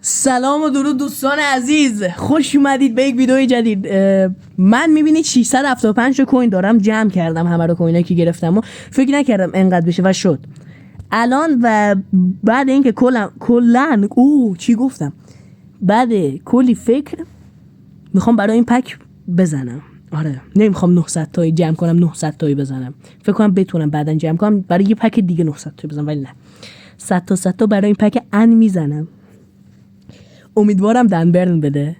سلام و درود دوستان عزیز، خوش اومدید به یک ویدیو جدید. من میبینید 675 تا کوین دارم، جمع کردم همه رو کوینایی که گرفتم و فکر نکردم انقدر بشه و شد الان. و بعد اینکه کلا چی گفتم، بعد کلی فکر میخوام برای این پک بزنم. آره نمیخوام 900 تایی جمع کنم، 900 تایی بزنم. فکر کنم بتونم بعداً جمع کنم برای یه پک دیگه 900 تایی بزنم، ولی نه 100 تا برای این پک ان میزنم. امیدوارم دنبرن بده.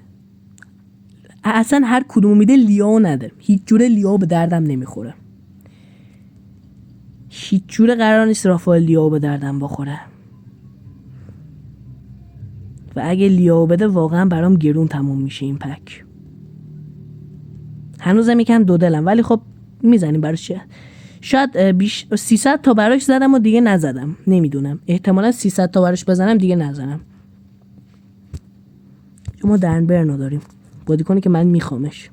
اصلا هر کدوم میده لیاو نده، هیچ جوره لیاو به دردم نمیخوره، هیچ جوره قرار نیست رافائل لیاو به دردم بخوره و اگه لیاو بده واقعا برام گرون تموم میشه این پک. هنوزم یکم دو دلم، ولی خب میزنیم براش. شاید 300 تا براش زدم و دیگه نزدم، نمیدونم، احتمالا 300 تا براش بزنم دیگه نزنم. ما دنبرنو داریم، بازیکنی که من میخوامش.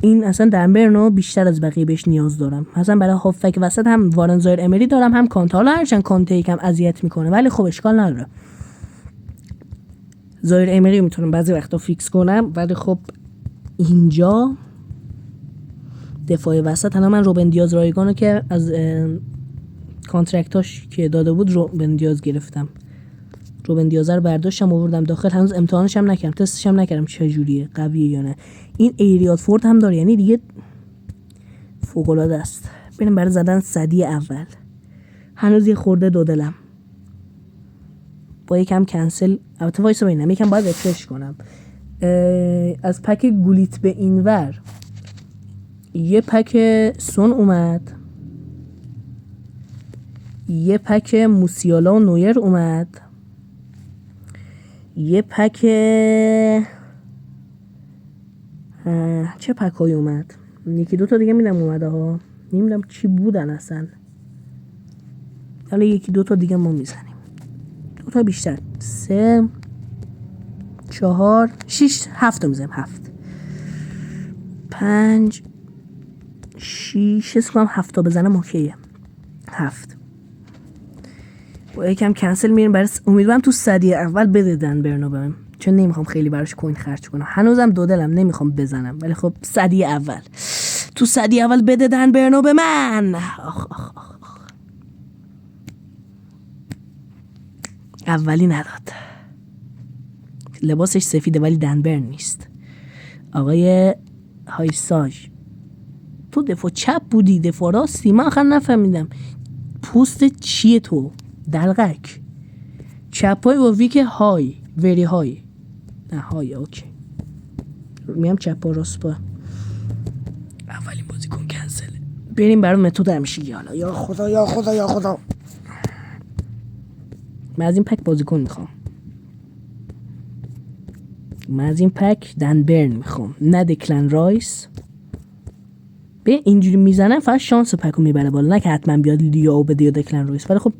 این اصلا دنبرنو بیشتر از بقیه بهش نیاز دارم. مثلا برای هافک وسط هم وارن زایر امری دارم، هم کانته. حالا هرچند کانته یکم اذیت میکنه ولی خب اشکال نداره. زایر امری میتونم بعضی وقتا فیکس کنم، ولی خب اینجا دفاع وسط من روبن دیاز رایگانو که از کانترکتاش که داده بود روبن دیاز گرفتم. روبن دیاز رو برداشتم آوردم داخل. هنوز امتحانش هم نکردم، تستش هم نکردم چه جوریه، قویه یا نه. این ایریال فورد هم داره، یعنی دیگه فوق العاده است. بریم برای زدن صدی اول. هنوز یه خورده دو دلم با یکم کنسل. البته وایسا ببینم، یکم باید رفرش کنم. از پک گولیت به اینور یه پک سون اومد، یه پک موسیالا و نویر اومد، یه پک چه پک هایی اومد، یکی دو تا دیگه میدم اومده ها، نمیدونم چی بودن اصلا. حالا یکی دو تا دیگه ما میزنیم، دو تا بیشتر، 3 4 6 7 تا میزنیم، 7 5 6 اسمم 7 تا بزنم اوکیه. 7 با یکم کنسل میریم برای امیدوارم تو صدی اول بده دنبرنو بهم، چون نمیخوام خیلی براش کوین خرج کنم. هنوزم دو دلم نمیخوام بزنم، ولی خب صدی اول، تو صدی اول بده دنبرنو به من. اولی نداد، لباسش سفیده ولی دنبرن نیست. آقای هایساژ تو دفاع چپ بودی دفاع راستی؟ من آخر نفهمیدم پوست چیه تو دلغک. چپای با ویک های وری های، نه های اوکی، میام چپا راست با. اولین بازیکن کنسل. بریم برای متد همیشگی. حالا یا خدا یا خدا یا خدا، من از این پک بازیکن میخوام، من از این پک دنبرن میخوام، نه دکلن رایس. به اینجوری میزنم فقط شانس پکو میبره بالا، نه که حتما بیاد لیاو بده یا دکلن رایس، ولی خب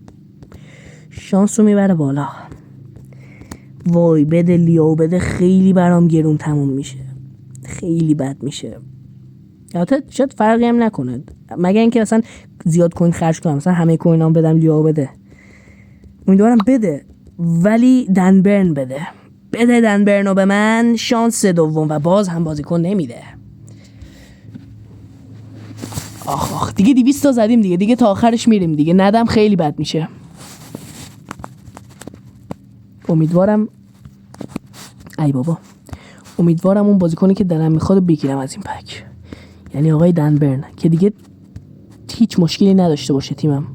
شانس رو میبره بالا. وای بده لیاو بده، خیلی برام گرون تموم میشه، خیلی بد میشه. البته شاید فرقی هم نکنه، مگر اینکه مثلا زیاد کوین خرج کنم، مثلا همه کوینام بدم لیاو بده. امیدوارم بده، ولی دنبرن بده، بده دنبرنو به من. شانس دوم و باز هم بازیکن نمیده. آخ دیگه 200 تا زدیم دیگه تا آخرش میریم دیگه، ندم خیلی بد میشه. امیدوارم ای بابا، امیدوارم اون بازیکنی که دلم میخواد بگیرم از این پک، یعنی آقای دنبرن، که دیگه هیچ مشکلی نداشته باشه تیمم.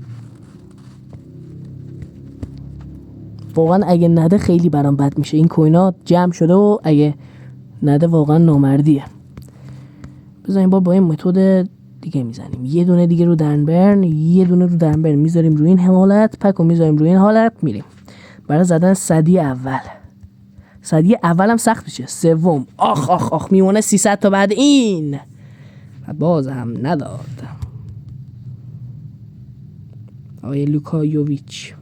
واقعا اگه نده خیلی برام بد میشه. این کوینا جمع شده و اگه نده واقعا نامردیه. بذار این بار با این متد دیگه میزنیم، یه دونه دیگه رو دنبرن، یه دونه رو دنبرن میذاریم روی این حالت، پک رو میذاریم روی این حالت، میریم برای زدن صدی اول. صدی اول هم سخت میشه. سوم آخ میمونه 300 تا بعد این و باز هم نداد. آقای لوکایوویچ.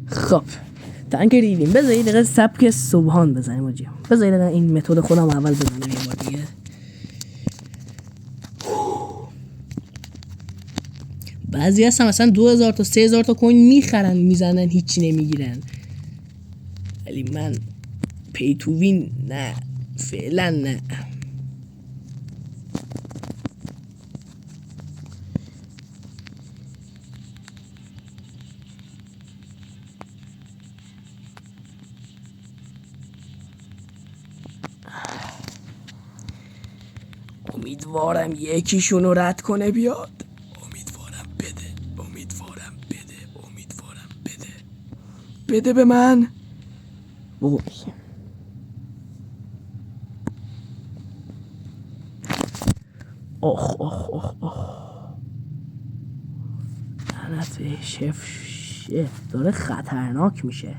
خب تانک ریدیم. بذارید دقیقه سبک سبحان بزنیم آجی، بذارید دقیقه این متد خودم اول بزنم یه بار دیگه. بعضی هستن مثلا 2000 تا 3000 تا کوین میخرن میزنن هیچی نمیگیرن، ولی من پی تو وین نه، فعلا نه. امیدوارم یکیشونو رد کنه بیاد. امیدوارم بده، امیدوارم بده، امیدوارم بده، بده به من. وای آخ آخ آخ آخ، لعنت شف داره خطرناک میشه،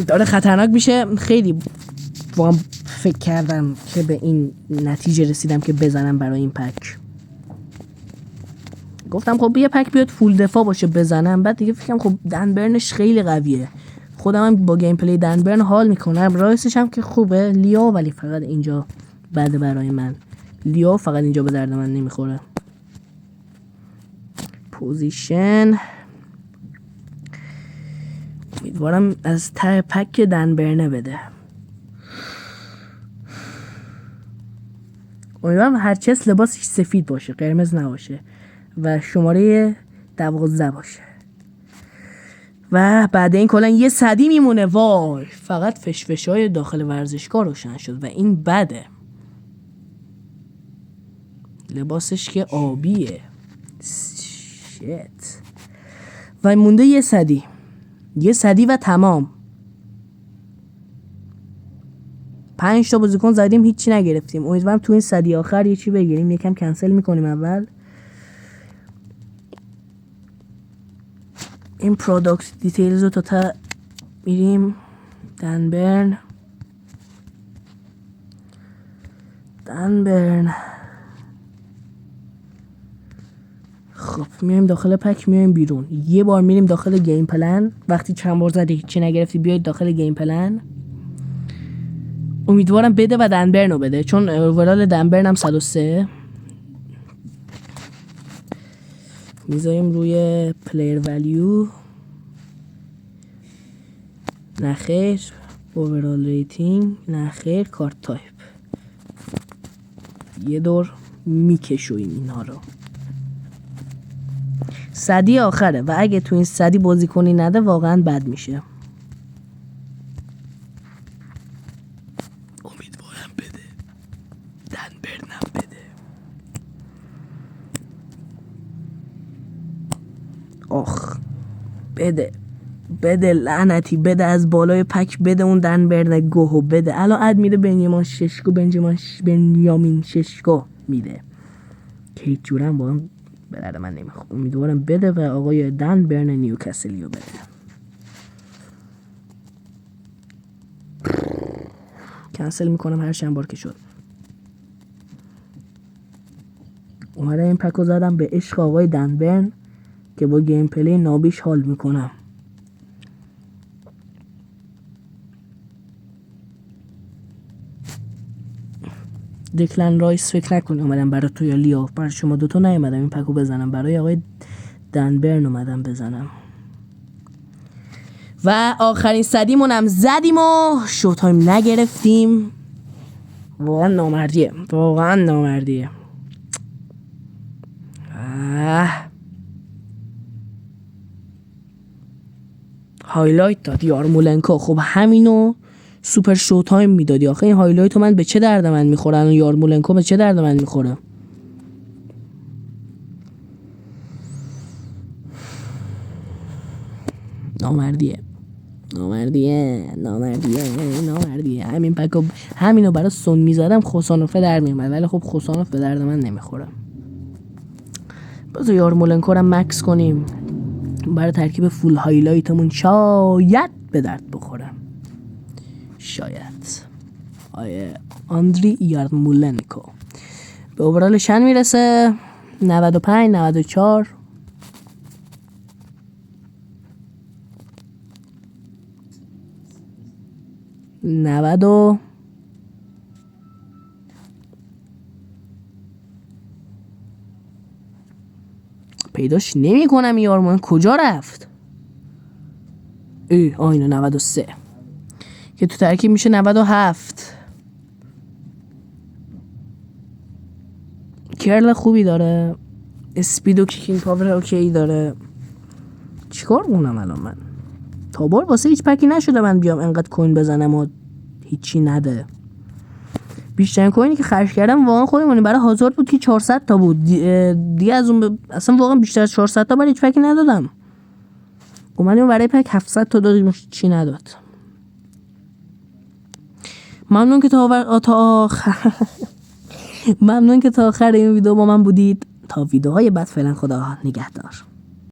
داره خطرناک میشه. خیلی واقعا فکر کردم که به این نتیجه رسیدم که بزنم برای این پک. گفتم خب یه پک بیاد فول دفاع باشه بزنم، بعد دیگه فکرم خب دنبرنش خیلی قویه، خودم هم با گیم پلی دنبرن حال میکنم، رایسش هم که خوبه لیو، ولی فقط اینجا بده برای من. لیو فقط اینجا به درد من نمیخوره. پوزیشن امیدوارم از ته پک دنبرنه بده. امیدوارم هرچس لباسش سفید باشه، قرمز نباشه و شماره 12 باشه. و بعد این کلا یه صدی میمونه. وای فقط فشفشای داخل ورزشگاه روشن شد و این بده. لباسش که آبیه. شیت. و مونده یه صدی، یه صدی و تمام. 5 تا بازیکن زدیم هیچی نگرفتیم. امیدوارم تو این صدی آخر یه چی بگیریم. یکم کنسل میکنیم اول. این پروداکت دیتیلز رو تا میریم. دنبرن خب میایم داخل پک، میایم بیرون. یه بار میریم داخل گیم پلن. وقتی چند بار زدی هیچی نگرفتی بیاید داخل گیم پلن. امیدوارم بده و دنبرن رو بده، چون اورال دنبرن هم 103. میذاریم روی پلیر ولیو. نخیر. اورال ریتینگ نخیر. کارت تایپ. یه دور میکشویم اینها رو. صدی آخره و اگه تو این صدی بازی کنی نده واقعا بد میشه. امیدوارم بده، دنبرنم بده. آخ بده لعنتی، بده از بالای پک، بده اون دنبرن گوهو بده. الان اد میده بنیامین ششکو میده که هیچ جورم با هم به درد من نمیخواد. امیدوارم بده و آقای دنبرن نیوکاسلیو بده. کنسل میکنم هر چند بار که شد. اومده این پکو زدم به عشق آقای دنبرن که با گیم پلی نابیش حال میکنم. دکلن رایس فکر نکنی اومدم برای تو یا لیو، برای شما دوتا نیومدم این پکو بزنم، برای آقای دنبرن اومدم بزنم. و آخرین صدیمون هم زدیم و شو تایم نگرفتیم. واقعا نامردیه. هایلایت داد یارمولنکو. خب همینو سوپر شو تایم میدادی. آخه این هایلایتو من به چه درد من میخوره؟ الان یارمولنکو به چه درد من میخوره؟ نامردیه. همین پکو همینو برای سون میزدم خوسانوفه در میومد، ولی خب خوسانوف به درد من نمیخوره. بذار یارمولنکو رو مکس کنیم برای ترکیب فول هایلایتمون، شاید به درد بخوره. شاید. آندری یارمولنکو به اوورال شن میرسه 95 94 90 90 پیداش نمی کنم یار، من کجا رفت؟ اینو 93 که تو ترکیب میشه 97. کرل خوبی داره، اسپید و کیکینگ پاور اوکی داره. چیکار کنم الان من؟ تابار واسه هیچ پکی نشده من بیام انقدر کوین بزنم و هیچی نده. بیشترین کوینی که خرج کردم واقعا خودمونی برای هازارد بود که 400 تا بود. دیگه از اون اصلا واقعا بیشتر از 400 تا برای هیچ پکی ندادم. اومدیم برای پک 700 تا دادیم چی نداد. ممنون که ممنون که تا آخر این ویدیو با من بودید. تا ویدیوهای بعد فعلا خدا نگهدار.